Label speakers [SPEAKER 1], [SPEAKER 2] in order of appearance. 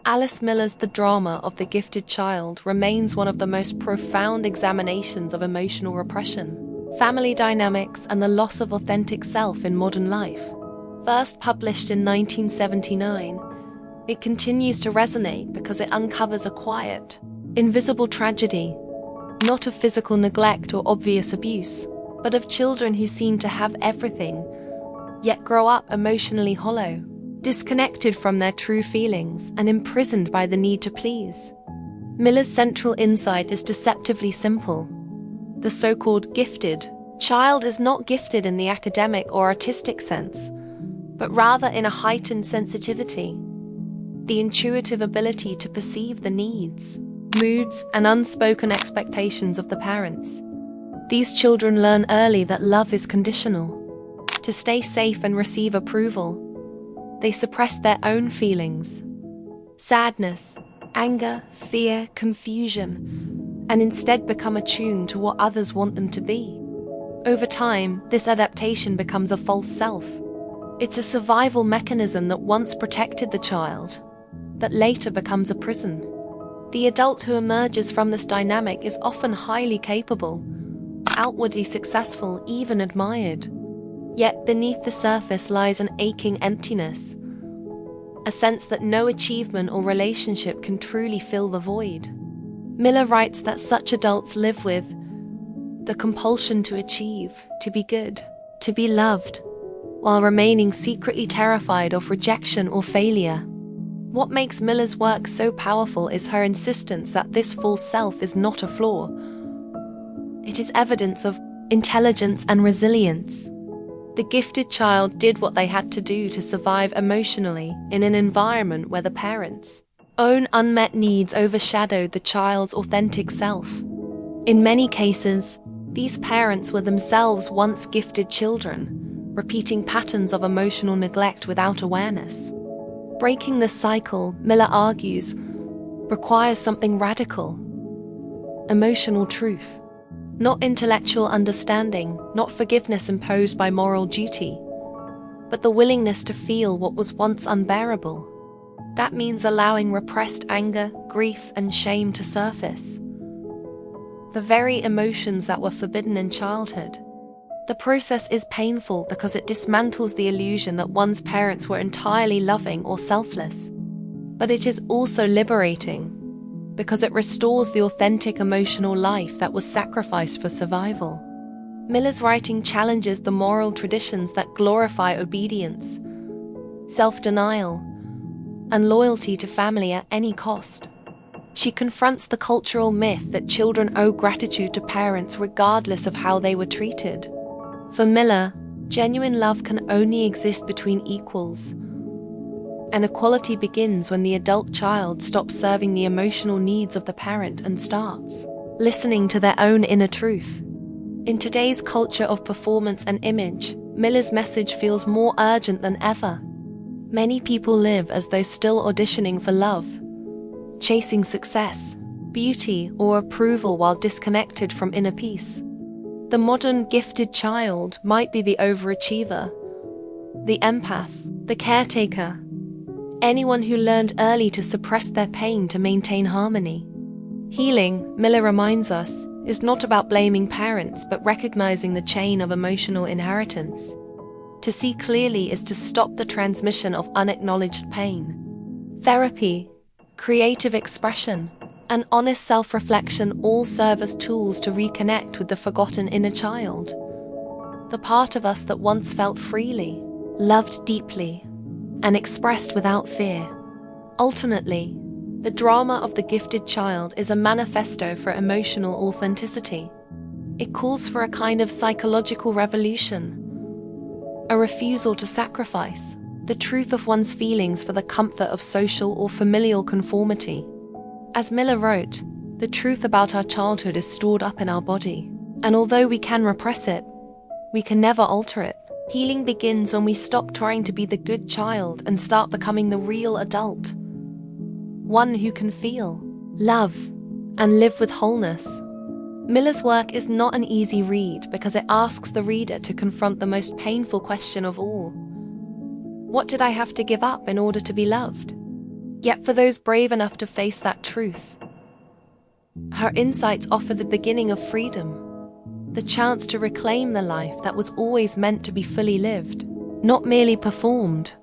[SPEAKER 1] Alice Miller's The Drama of the Gifted Child remains one of the most profound examinations of emotional repression, family dynamics, and the loss of authentic self in modern life. First published in 1979, it continues to resonate because it uncovers a quiet, invisible tragedy, not of physical neglect or obvious abuse, but of children who seem to have everything, yet grow up emotionally hollow, disconnected from their true feelings and imprisoned by the need to please. Miller's central insight is deceptively simple. The so-called gifted child is not gifted in the academic or artistic sense, but rather in a heightened sensitivity, the intuitive ability to perceive the needs, moods, and unspoken expectations of the parents. These children learn early that love is conditional. To stay safe and receive approval, they suppress their own feelings, sadness, anger, fear, confusion, and instead become attuned to what others want them to be. Over time, this adaptation becomes a false self. It's a survival mechanism that once protected the child, that later becomes a prison. The adult who emerges from this dynamic is often highly capable, outwardly successful, even admired. Yet beneath the surface lies an aching emptiness, a sense that no achievement or relationship can truly fill the void. Miller writes that such adults live with the compulsion to achieve, to be good, to be loved, while remaining secretly terrified of rejection or failure. What makes Miller's work so powerful is her insistence that this false self is not a flaw. It is evidence of intelligence and resilience. The gifted child did what they had to do to survive emotionally in an environment where the parents' own unmet needs overshadowed the child's authentic self. In many cases, these parents were themselves once gifted children, repeating patterns of emotional neglect without awareness. Breaking this cycle, Miller argues, requires something radical: emotional truth. Not intellectual understanding, not forgiveness imposed by moral duty, but the willingness to feel what was once unbearable. That means allowing repressed anger, grief, and shame to surface, the very emotions that were forbidden in childhood. The process is painful because it dismantles the illusion that one's parents were entirely loving or selfless. But it is also liberating, because it restores the authentic emotional life that was sacrificed for survival. Miller's writing challenges the moral traditions that glorify obedience, self-denial, and loyalty to family at any cost. She confronts the cultural myth that children owe gratitude to parents regardless of how they were treated. For Miller, genuine love can only exist between equals, and equality begins when the adult child stops serving the emotional needs of the parent and starts listening to their own inner truth. In today's culture of performance and image, Miller's message feels more urgent than ever. Many people live as though still auditioning for love, chasing success, beauty, or approval while disconnected from inner peace. The modern gifted child might be the overachiever, the empath, the caretaker, anyone who learned early to suppress their pain to maintain harmony. Healing, Miller reminds us, is not about blaming parents but recognizing the chain of emotional inheritance. To see clearly is to stop the transmission of unacknowledged pain. Therapy, creative expression, and honest self-reflection all serve as tools to reconnect with the forgotten inner child, the part of us that once felt freely, loved deeply, and expressed without fear. Ultimately, The Drama of the Gifted Child is a manifesto for emotional authenticity. It calls for a kind of psychological revolution, a refusal to sacrifice the truth of one's feelings for the comfort of social or familial conformity. As Miller wrote, the truth about our childhood is stored up in our body, and although we can repress it, we can never alter it. Healing begins when we stop trying to be the good child and start becoming the real adult, one who can feel, love, and live with wholeness. Miller's work is not an easy read because it asks the reader to confront the most painful question of all. What did I have to give up in order to be loved? Yet for those brave enough to face that truth, her insights offer the beginning of freedom, the chance to reclaim the life that was always meant to be fully lived, not merely performed.